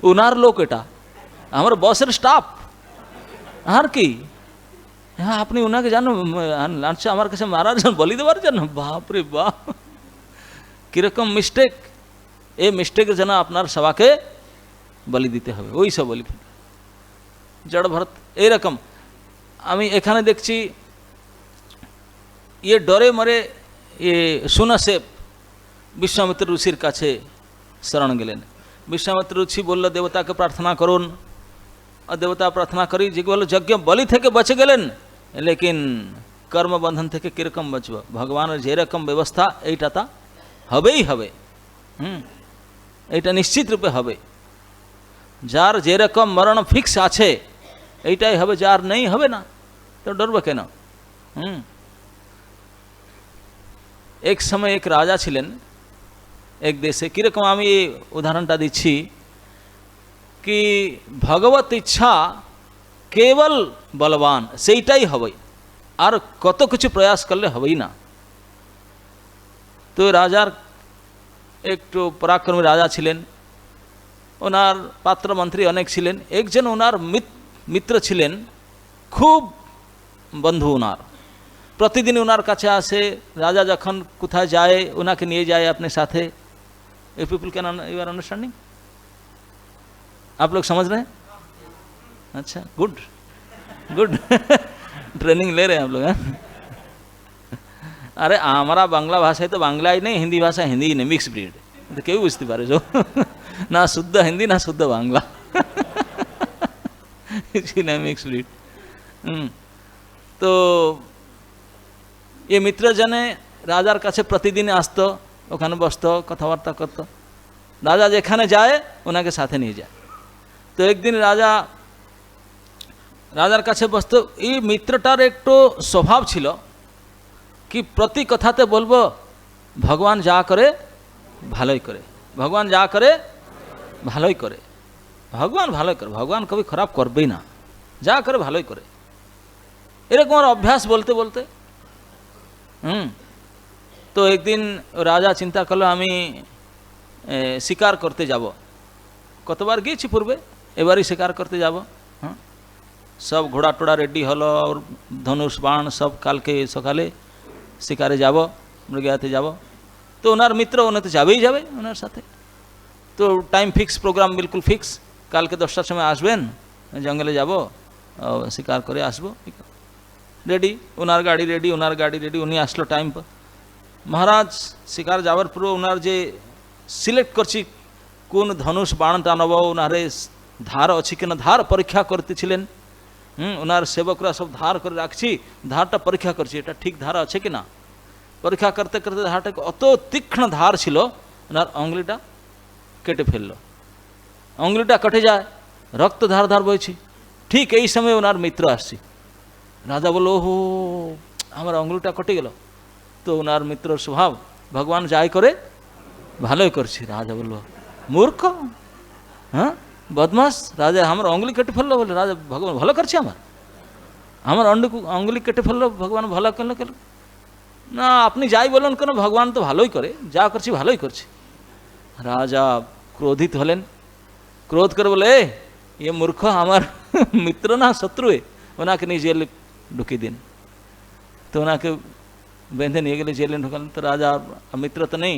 ওনার লোক, এটা আমার বসের স্টাফ, আর কি? হ্যাঁ, আপনি ওনাকে জানো আনছে আমার কাছে মারার জন্য, বলি দেওয়ার জন্য? বাপরে বাপ, কিরকম মিস্টেক! এই মিস্টেকের জন্য আপনার সবাকে বলি দিতে হবে। ওই সব বলি জড় ভরত এইরকম। আমি এখানে দেখছি ইয়ে ডরে মরে সুনাসেব বিশ্বামিত্র ঋষির কাছে শরণ গেলেন। বিশ্বামিত্র ঋষি বলল দেবতাকে প্রার্থনা করুন, আর দেবতা প্রার্থনা করি যে বলল যজ্ঞ বলি থেকে বেঁচে গেলেন, লেকিন কর্মবন্ধন থেকে কীরকম বাঁচব? ভগবানের যেরকম ব্যবস্থা এইটা তা হবেই হবে। এইটা নিশ্চিত রূপে হবে। যার যেরকম মরণ ফিক্স আছে এইটাই হবে, যার নেই হবে না, তো ডরবে কেন? এক সময় এক রাজা ছিলেন এক দেশে। কীরকম আমি এই উদাহরণটা দিচ্ছি কি ভগবত ইচ্ছা কেবল বলবান, সেইটাই হবে, আর কত কিছু প্রয়াস করলে হবেই না। তো রাজার একটু পরাক্রমী রাজা ছিলেন, ওনার পাত্রমন্ত্রী অনেক ছিলেন। একজন ওনার মিত্র ছিলেন, খুব বন্ধু ওনার, প্রতিদিন ওনার কাছে আসে। রাজা যখন কোথায় যায় ওনাকে নিয়ে যায় আপনার সাথে। এই people can you are understanding? आप लोग समझ रहे हैं? अच्छा, गुड गुड ट्रेनिंग ले रहे हैं आप लोग, हैं? अरे हमारा बांग्ला भाषा है तो बांग्ला ही नहीं, हिंदी भाषा हिंदी ही नहीं, मिक्स ब्रीड तो क्यों बुझते पारे जो ना शुद्ध हिंदी ना शुद्ध बांग्ला इसलिए मिक्स ब्रीड। तो ये मित्र जने राजार काছে प्रतिदिन आसतो, ওখানে বসতো, কথাবার্তা করতো। রাজা যেখানে যায় ওনাকে সাথে নিয়ে যায়। তো একদিন রাজার কাছে বসতো। এই মিত্রটার একটু স্বভাব ছিল কি প্রতি কথাতে বলবো ভগবান যা করে ভালোই করে, ভগবান যা করে ভালোই করে, ভগবান ভালোই করে, ভগবান কবি খারাপ করবেই না, যা করে ভালোই করে, এরকম আর অভ্যাস বলতে বলতে তো একদিন রাজা চিন্তা করলো আমি শিকার করতে যাব। কতবার গিয়েছি পূর্বে, এবারই শিকার করতে যাব। হ্যাঁ, সব ঘোড়া টোড়া রেডি হলো, আর ধনুষ বাণ সব কালকে সকালে শিকারে যাব, মৃগয়াতে যাব। তো ওনার মিত্র উনি তো যাবেই যাবে ওনার সাথে। তো টাইম ফিক্স, প্রোগ্রাম বিলকুল ফিক্স, কালকে 10টার সময় আসবেন, জঙ্গলে যাব, শিকার করে আসবো। রেডি, ওনার গাড়ি রেডি, ওনার গাড়ি রেডি, উনি আসলো টাইম পর। মহারাজ শিকার যাওয়ার পর ওনার যে সিলেক্ট করছি কোন ধনুষ বাণটা নেব, ওনারে ধার আছে কিনা ধার পরীক্ষা করতেছিলেন। ওনার সেবকরা সব ধার করে রাখছি, ধারটা পরীক্ষা করছি এটা ঠিক ধার আছে কিনা। পরীক্ষা করতে করতে ধারটা অত তীক্ষ্ণ ধার ছিল, ওনার অঙ্গুলিটা কেটে ফেললো। অঙ্গুলিটা কেটে যায়, রক্ত ধার ধার বইছি। ঠিক এই সময় ওনার মিত্র আসছি। রাজা বলল, ওহো আমার অঙ্গুলিটা কেটে গেল। তো ওনার মিত্রর স্বভাব ভগবান যাই করে ভালোই করছি। রাজা বলল, মূর্খ, হ্যাঁ বদমাস, রাজা আমার অঙ্গুলি কেটে ফেললো বলে রাজা ভগবান ভালো করছে, আমার অঙ্গুলি কেটে ফেললো, ভগবান ভালো করলো কেন? না আপনি যাই বলুন কেন, ভগবান তো ভালোই করে, যা করছি ভালোই করছি। রাজা ক্রোধিত হলেন, ক্রোধ করে বলে, এ মূর্খ আমার মিত্র না শত্রু, ওনাকে নিয়ে জেলে ঢুকিয়ে দিন। তো ওনাকে বেঁধে নিয়ে গেলে জেলে ঢুকালেন। তো রাজা মিত্র তো নেই,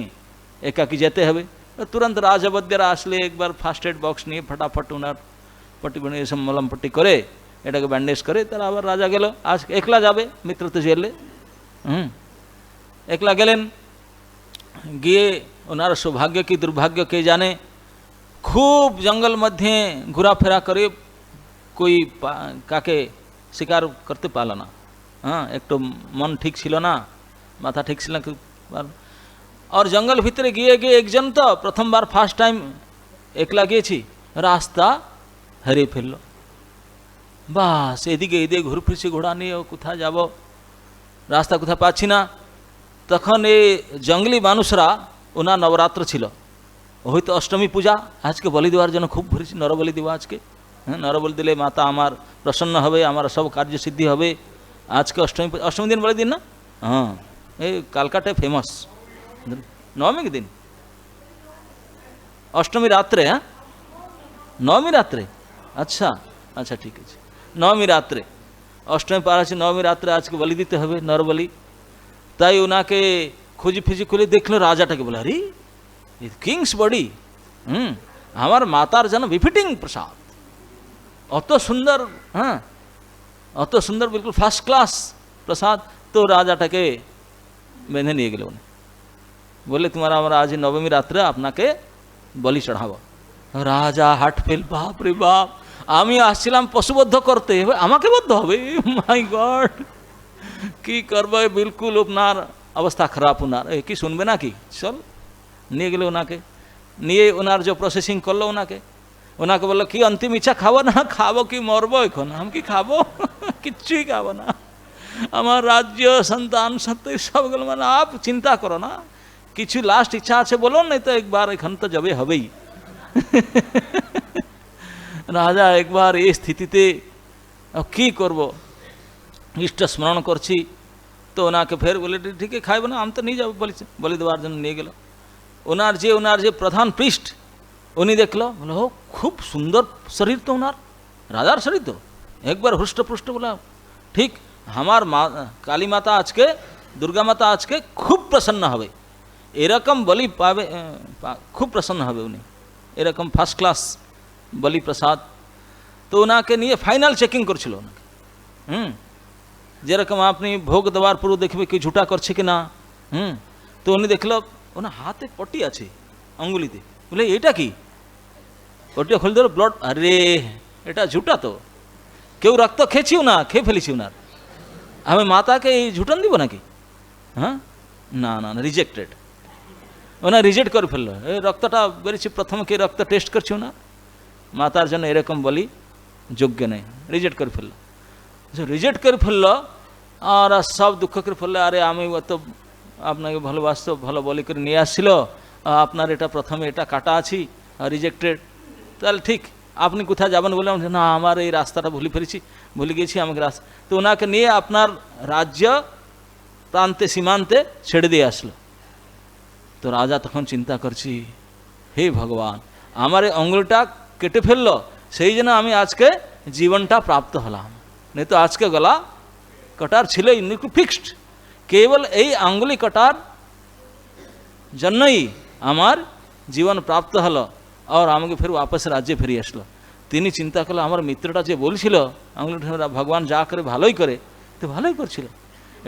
একাকি যেতে হবে। তুরন্ত রাজবদ্যেরা আসলে একবার ফার্স্ট এড বক্স নিয়ে ফটাফট ওনার পট্টি বানিয়ে এসব মলম পট্টি করে এটাকে ব্যান্ডেজ করে তারা আবার রাজা গেল। আজ একলা যাবে, মিত্র তো জেলে, একলা গেলেন। গিয়ে ওনার সৌভাগ্য কি দুর্ভাগ্য কে জানে, খুব জঙ্গল মধ্যে ঘোরাফেরা করে কই কাকে শিকার করতে পারল না। হ্যাঁ, একটু মন ঠিক ছিল না, মাথা ঠিক ছিল না। আর জঙ্গল ভিতরে গিয়ে গিয়ে একজন তো প্রথমবার ফার্স্ট টাইম একলা গিয়েছি, রাস্তা হারিয়ে ফেললো। বাস এদিকে এদিকে ঘুরে ফিরছি ঘোড়া নিয়ে, কোথায় যাব, রাস্তা কোথায় পাচ্ছি না। তখন এই জঙ্গলি মানুষরা, ওনার নবরাত্র ছিল, হয়তো অষ্টমী পূজা, আজকে বলি দেওয়ার জন্য খুব ঘুরেছি, নরবলি দেবো আজকে। হ্যাঁ, নরবলি দিলে মাতা আমার প্রসন্ন হবে, আমার সব কার্য সিদ্ধি হবে। আজকে অষ্টমী, অষ্টমী দিন বলে দিন না, হ্যাঁ এই কালকাটায় ফেমাস নবমী দিন, অষ্টমী রাত্রে। হ্যাঁ নবমী রাত্রে, আচ্ছা আচ্ছা ঠিক আছে, নবমী রাত্রে, অষ্টমী পার আছে, নবমী রাত্রে আজকে বলি দিতে হবে, নরবলি। তাই ওনাকে খুঁজি ফিজি খুলে দেখলো, রাজাটাকে বলে, আরে কিংস বডি, আমার মাতার যেন বিফিটিং প্রসাদ, অত সুন্দর, হ্যাঁ অত সুন্দর, বিলকুল ফার্স্ট ক্লাস প্রসাদ। তো রাজাটাকে বেঁধে নিয়ে গেল, উনি বললে তোমার আমরা আজ নবমী রাত্রে আপনাকে বলি চড়াবো। রাজা হাট ফেল, বাপ রে বাপ, আমি আসছিলাম পশুবদ্ধ করতে, আমাকে বদ্ধ হবে, মাই গড কি করবো, বিলকুল আপনার অবস্থা খারাপ। ওনার কি শুনবে না কি, চল নিয়ে গেলে ওনাকে, নিয়ে ওনার যে প্রসেসিং করলো ওনাকে বললো কি অন্তিম ইচ্ছা, খাবো না, খাবো কি মরবো এখন, আমি কি খাবো, কিচ্ছুই খাবো না, আমার রাজ্য সন্তান সত্য সবগুলো, মানে আপ চিন্তা করো না, কিছু লাস্ট ইচ্ছা আছে বলুন, নাই তো একবার এখান তো যাবে হবেই। রাজা একবার এই স্থিতিতে কি করব, ইষ্ট স্মরণ করছি। তো ওনাকে ফের বলে ঠিক আছে খাইব না, আমি তো নিয়ে যাবো বলেছি, বলি দেওয়ার জন্য নিয়ে গেল। ওনার যে প্রধান পৃষ্ঠ উনি দেখলো, বলো ও খুব সুন্দর শরীর তো ওনার, রাজার শরীর তো একবার হুষ্টপুষ্ট, বলা ঠিক আমার মা কালী মাতা আজকে, দুর্গা মাতা আজকে খুব প্রসন্ন হবে, এরকম বলি পাবে, খুব প্রসন্ন হবে উনি, এরকম ফার্স্ট ক্লাস বলি প্রসাদ। তো ওনাকে নিয়ে ফাইনাল চেকিং করছিল ওনাকে। যেরকম আপনি ভোগ দেওয়ার পূর্ব দেখবে কি ঝুটা করছে কি না। তো উনি দেখলো ওনার হাতে পটি আছে আঙ্গুলিতে, বলে এটা কি? পটিটা খুলে দিল, ব্লাড, আরে এটা ঝুটা তো, কেউ রক্ত খেয়েছিও না, খেয়ে ফেলেছি ওনার, আমি মাতাকে এই ঝুটান দিব নাকি? হ্যাঁ, না না না, রিজেক্টেড। ওনার রিজেক্ট করে ফেললো। এই রক্তটা বেরিয়েছে, প্রথমে কে রক্ত টেস্ট করছি না, মাতার জন্য এরকম বলি যোগ্য নেই, রিজেক্ট করে ফেললো। রিজেক্ট করে ফেললো আর সব দুঃখ করে ফেললো, আরে আমি অত আপনাকে ভালোবাসতো, ভালো বলি করে নিয়ে আসছিল, আপনার এটা প্রথমে এটা কাটা আছি, রিজেক্টেড। তাহলে ঠিক, আপনি কোথায় যাবেন বলে, না আমার এই রাস্তাটা ভুলে গেছি আমাকে রাস্তা। তো ওনাকে নিয়ে আপনার রাজ্য প্রান্তে সীমান্তে ছেড়ে দিয়ে আসলো। তো রাজা তখন চিন্তা করছি, হে ভগবান, আমার এই আঙুলটা কেটে ফেললো, সেই জন্য আমি আজকে জীবনটা প্রাপ্ত হলাম, नहीं तो आज के गला कटार छिले फिक्सड, केवल এই আঙ্গুলি কাটার জন্যই আমার জীবন প্রাপ্ত হলো, আর আমাকে ফের वापस রাজ্যে ফিরে আসলো। তিনি চিন্তা করলো, আমার মিত্রটা যে বলছিল আঙ্গুলিটা ভগবান যা করে ভালোই করে, তো ভালোই করছিল,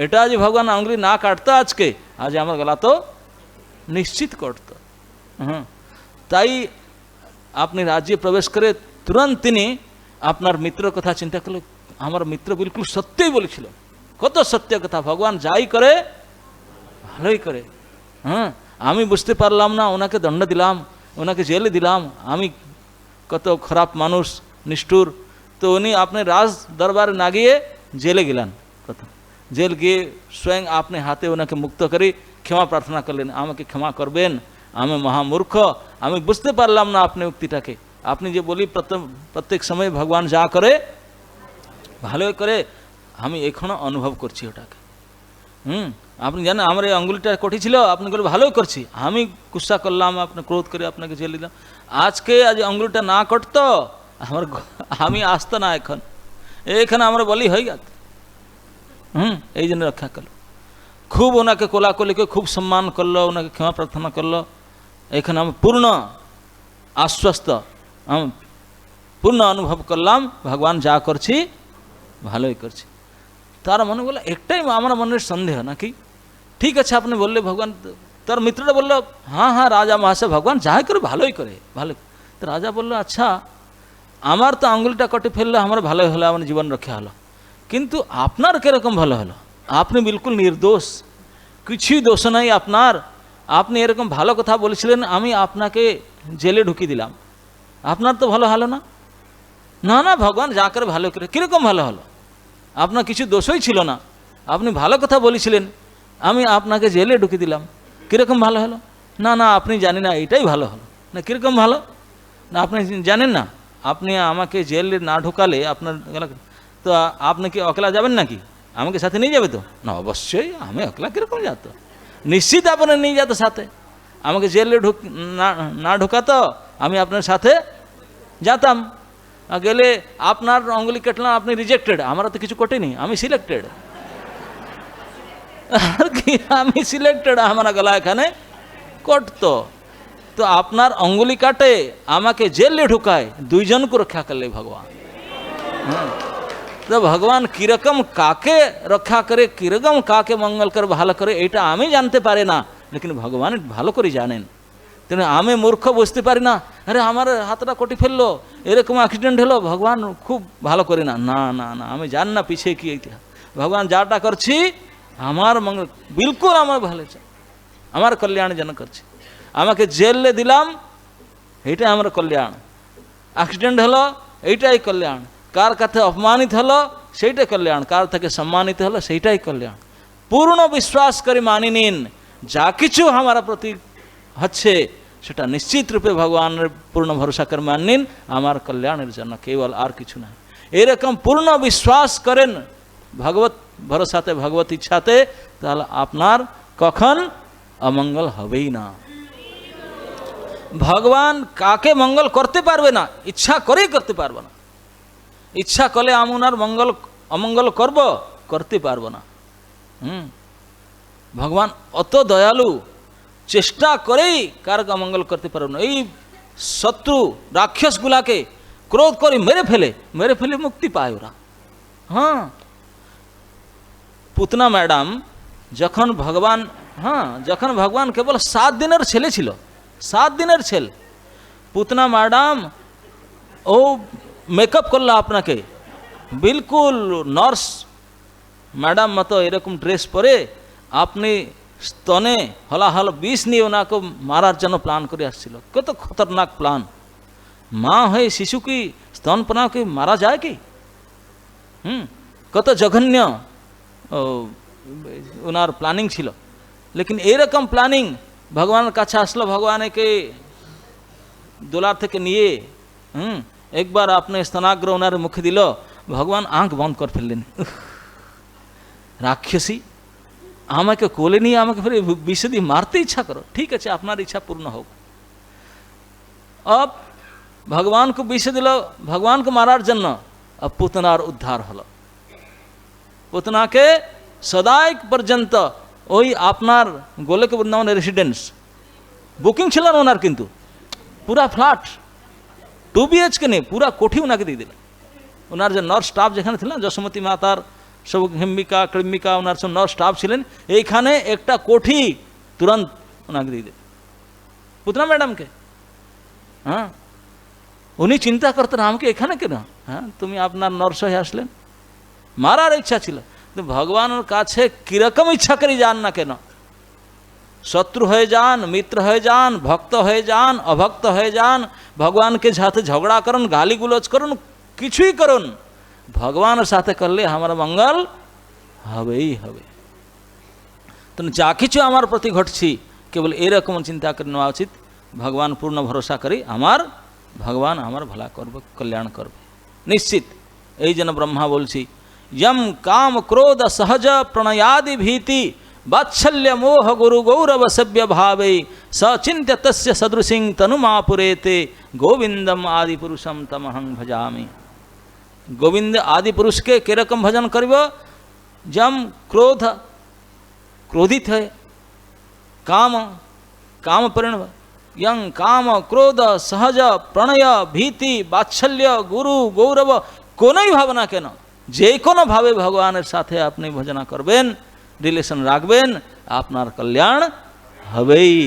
এটা যে ভগবান আঙ্গুলি না কাটতো আজকে, আজ আমার গলা তো নিশ্চিত করত। তাই আপনি রাজ্যে প্রবেশ করে তুরন্ত তিনি আপনার মিত্রের কথা চিন্তা করলো, আমার মিত্র বিলকুল সত্যই বলেছিল, কত সত্য কথা, ভগবান যাই করে ভালোই করে। আমি বুঝতে পারলাম না, ওনাকে দণ্ড দিলাম, ওনাকে জেলে দিলাম, আমি কত খারাপ মানুষ, নিষ্ঠুর। তো উনি আপনি রাজ দরবারে না গিয়ে জেলে গেলেন, প্রথম জেল গিয়ে স্বয়ং আপনি হাতে ওনাকে মুক্ত করে ক্ষমা প্রার্থনা করলেন, আমাকে ক্ষমা করবেন, আমি মহামূর্খ, আমি বুঝতে পারলাম না আপনি উক্তিটাকে, আপনি যে বলি প্রত্যেক সময় ভগবান যা করে ভালোই করে, আমি এখনো অনুভব করছি ওটাকে। আপনি জানেন আমার এই আঙ্গুলিটা কটি ছিল, আপনি বলে ভালোই করছি, আমি গুসা করলাম, আপনি ক্রোধ করে আপনাকে জেলে দিলাম, আজকে আজ আঙ্গুলিটা না কটতো আমি আসতো না, এখানে আমরা বলি হয়ে গেল। এই জন্য রক্ষা করলো, খুব ওনাকে কোলাকুলিকে খুব সম্মান করলো, ওনাকে ক্ষমা প্রার্থনা করলো। এখানে আমি পূর্ণ আশ্বস্ত, আমি পূর্ণ অনুভব করলাম ভগবান যা করছি ভালোই করছি। তার মনে বললো, একটাই আমার মনের সন্দেহ নাকি, ঠিক আছে আপনি বললে ভগবান। তার মিত্রটা বললো, হ্যাঁ হ্যাঁ রাজা মহাশয়, ভগবান যাই করে ভালোই করে, ভালো। তো রাজা বললো, আচ্ছা আমার তো আঙ্গুলটা কটে ফেললো, আমার ভালোই হলো, আমার জীবন রক্ষা হলো, কিন্তু আপনার কীরকম ভালো হলো? আপনি বিলকুল নির্দোষ, কিছুই দোষ নাই আপনার, আপনি এরকম ভালো কথা বলেছিলেন, আমি আপনাকে জেলে ঢুকিয়ে দিলাম, আপনার তো ভালো হলো না। না না, ভগবান যা করে ভালো করে। কীরকম ভালো হলো? আপনার কিছু দোষই ছিল না, আপনি ভালো কথা বলেছিলেন, আমি আপনাকে জেলে ঢুকিয়ে দিলাম, কীরকম ভালো হলো? না না, আপনি জানেন না, এটাই ভালো হলো। না কীরকম ভালো? না আপনি জানেন না, আপনি আমাকে জেলে না ঢোকালে আপনার, তো আপনি কি অকেলা যাবেন নাকি? আমাকে সাথে নিয়ে যাবে তো? না অবশ্যই, আমি অকেলা কীরকম যেত, নিশ্চিত আপনার নিয়ে যেত সাথে, আমাকে জেলে না ঢোকাতো, আমি আপনার সাথে যেতাম, গেলে আপনার অঙ্গুলি কাটলাম, আপনি রিজেক্টেড, আমার তো কিছু কটেনি, আমি সিলেক্টেড। আর কি, আমি সিলেক্টেড, আমার গলা এখানে কটতো। তো আপনার অঙ্গুলি কাটে, আমাকে জেলে ঢুকায়, দুইজনকে রক্ষা করলে ভগবান। তো ভগবান কিরকম কাকে রক্ষা করে, কিরকম কাকে মঙ্গল করে, ভালো করে, এটা আমি জানতে পারি না, লেকিন ভগবান ভালো করে জানেন। তেমনি আমি মূর্খ বুঝতে পারি না, আরে আমার হাতটা কটি ফেললো, এরকম অ্যাক্সিডেন্ট হলো, ভগবান খুব ভালো করে না, না না না, আমি জান না পিছিয়ে কি ইতিহাস, ভগবান যাটা করছি আমার মঙ্গল, বিলকুল আমার ভালো চাই, আমার কল্যাণের জন্য করছি। আমাকে জেলে দিলাম, এইটাই আমার কল্যাণ, অ্যাক্সিডেন্ট হলো এইটাই কল্যাণ, কার কাছে অপমানিত হলো সেইটাই কল্যাণ, কার থেকে সম্মানিত হলো সেইটাই কল্যাণ। পূর্ণ বিশ্বাস করে মানি নিন, যা কিছু আমার প্রতি হচ্ছে সেটা নিশ্চিত রূপে ভগবানের পূর্ণ ভরসা করে মান নিন, আমার কল্যাণের জন্য, কেবল আর কিছু না। এরকম পূর্ণ বিশ্বাস করেন ভগবত ভরসাতে, ভগবত ইচ্ছাতে, তাহলে আপনার কখন অমঙ্গল হবেই না। ভগবান কাকে মঙ্গল করতে পারবে না, ইচ্ছা করেই করতে পারবে না। ইচ্ছা করলে আমি ওনার মঙ্গল অমঙ্গল করতে পারবো না। ভগবান অত দয়ালু, চেষ্টা করেই কার অমঙ্গল করতে পারবো না। এই শত্রু রাক্ষসগুলাকে ক্রোধ করে মেরে ফেলে মুক্তি পায় ওরা। হ্যাঁ, পুতনা ম্যাডাম যখন ভগবান কেবল 7 দিনের ছেলে ছিল, 7 দিনের ছেলে, পুতনা ম্যাডাম ও মেকআপ করলো আপনাকে, বিলকুল নার্স ম্যাডাম মতো এরকম ড্রেস পরে আপনি স্তনে হলাহল বিষ নিয়ে ওনাকে মারার জন্য প্ল্যান করে আসছিল। কত খতরনাক প্ল্যান! মা হয়ে শিশু কি স্তনপানকে মারা যায় কি? কত জঘন্য ওনার প্ল্যানিং ছিল। লেকিন এইরকম প্ল্যানিং ভগবানের কাছে আসলো, ভগবান একে দোলার থেকে নিয়ে একবার আপনি স্তনাগ্র ওনার মুখে দিল, ভগবান আঁখ বন্ধ করে ফেললেন। রাক্ষসী, আমাকে কোলে নিয়ে আমাকে ফিরে বিষ দিয়ে মারতে ইচ্ছা করো, ঠিক আছে আপনার ইচ্ছা পূর্ণ হোক। अब भगवान को विष दिल, भगवान को मारार जन्य। अब पुतनार उद्धार हलो। पुतनाके सदाई पर्यन्त ওই আপনার গোলক বৃন্দাবন রেসিডেন্স বুকিং ছিল না ওনার, কিন্তু পুরা ফ্ল্যাট 2 BHK নেই, পুরা কোঠি ওনাকে দিয়ে দিলেন। ওনার যে নার্স স্টাফ যেখানে ছিলেন, যশোমতী মাতার সব হিম্বিকা কৃম্বিকা ওনার সব নার্স স্টাফ ছিলেন, এইখানে একটা কোঠি তুরন্ত ওনাকে দিয়ে দিলেন পুতনা ম্যাডামকে। হ্যাঁ, উনি চিন্তা করতেন আমাকে এখানে কেন? হ্যাঁ, তুমি আপনার নার্স হয়ে আসলেন। মারার ইচ্ছা ছিল, ভগবানের কাছে কিরকম ইচ্ছা করি যান না কেন, শত্রু হয়ে যান, মিত্র হয়ে যান, ভক্ত হয়ে যান, অভক্ত হয়ে যান, ভগবানকে সাথে ঝগড়া করুন, গালি গুলোজ করুন, কিছুই করুন, ভগবানের সাথে করলে আমার মঙ্গল হবেই হবে। তো যা কিছু আমার প্রতি ঘটছি কেবল এরকম চিন্তা করে নেওয়া উচিত, ভগবান পূর্ণ ভরসা করি আমার ভগবান আমার ভলা করবে, কল্যাণ করবে নিশ্চিত। এই জন্য ব্রহ্মা বলছি, यम काम क्रोध सहज प्रणयादि भीति वात्सल्य मोह गुरु गौरव सभ्य भावे सचिंत्य तस्य सदृशिं तनुमापुरेते गोविंदम आदि पुरुषम तमहं भजामि। गोविंद आदि पुरुष के किरकम भजन करिब? जम क्रोध क्रोधित है, काम परिणव, यं काम क्रोध सहज प्रणय भीति वात्सल्य गुरु गौरव कोनोई भावना केन যে কোনো ভাবে ভগবানের সাথে আপনি ভজনা করবেন, রিলেশন রাখবেন, আপনার কল্যাণ হবেই।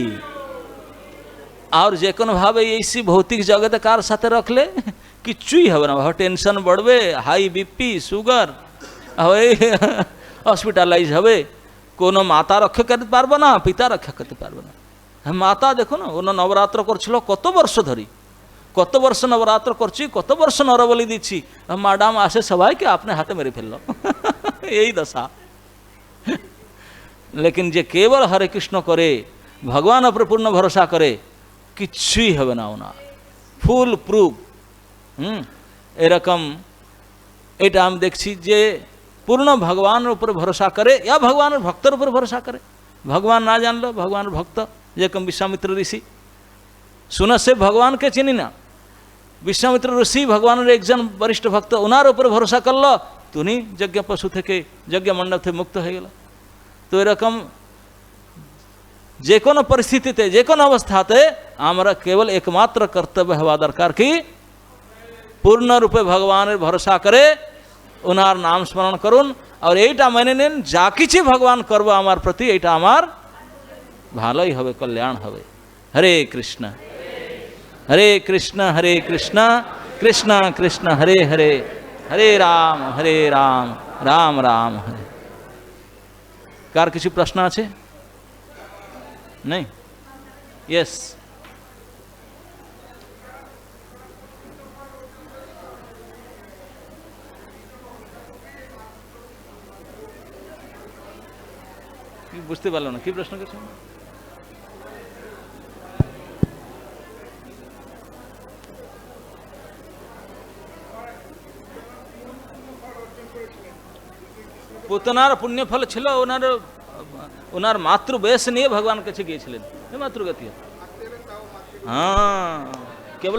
আর যে কোনো ভাবে এই ভৌতিক জগতে কার সাথে রাখলে কিছুই হবে না, টেনশন বাড়বে, হাই বিপি সুগার হয়ে হসপিটালাইজ হবে, কোনো মাতা রক্ষা করতে পারবে না, পিতা রক্ষা করতে পারবে না। মাতা দেখো না, ওনা নবরাত্র করছিল কত বর্ষ ধরে, কত বর্ষ নবরাত্র করছি, কত বর্ষ নরবলি দিচ্ছি, ম্যাডাম আসে সবাইকে আপনি হাতে মেরে ফেলল, এই দশা। লেকিন যে কেবল হরে কৃষ্ণ করে, ভগবান উপরে পূর্ণ ভরসা করে, কিছুই হবে না ওনা, ফুল প্রুফ। এরকম এটা আমি দেখছি যে পূর্ণ ভগবানের উপরে ভরসা করে, ইয়া ভগবানের ভক্তের উপরে ভরসা করে। ভগবান না জানলো, ভগবানের ভক্ত যেরকম বিশ্বামিত্র ঋষি, শুনে সে ভগবানকে চিনি না, বিশ্বামিত্র ঋষি ভগবানের একজন বরিষ্ঠ ভক্ত, ওনার উপরে ভরসা করলো, তুমি যজ্ঞ পশু থেকে যজ্ঞ মণ্ডপ থেকে মুক্ত হয়ে গেল। তো এরকম যে কোনো পরিস্থিতিতে, যে কোনো অবস্থাতে আমরা কেবল একমাত্র কর্তব্য হওয়া দরকার কি পূর্ণরূপে ভগবানের ভরসা করে ওনার নাম স্মরণ করুন। আর এইটা মেনে নিন, যা কিছু ভগবান করবো আমার প্রতি, এটা আমার ভালোই হবে, কল্যাণ হবে। হরে কৃষ্ণ হরে কৃষ্ণ হরে কৃষ্ণ কৃষ্ণ কৃষ্ণ হরে হরে, হরে রাম রাম রাম হরে। কার কিছু প্রশ্ন আছে? নেই? ইয়েস, বুঝতে পারলো না কি প্রশ্ন করছেন? পুতনার পুণ্য ফল ছিল, ওনার মাতৃ বেশ নিয়ে ভগবান কাছে গিয়েছিলেন, মাতৃগতি। হ্যাঁ, কেবল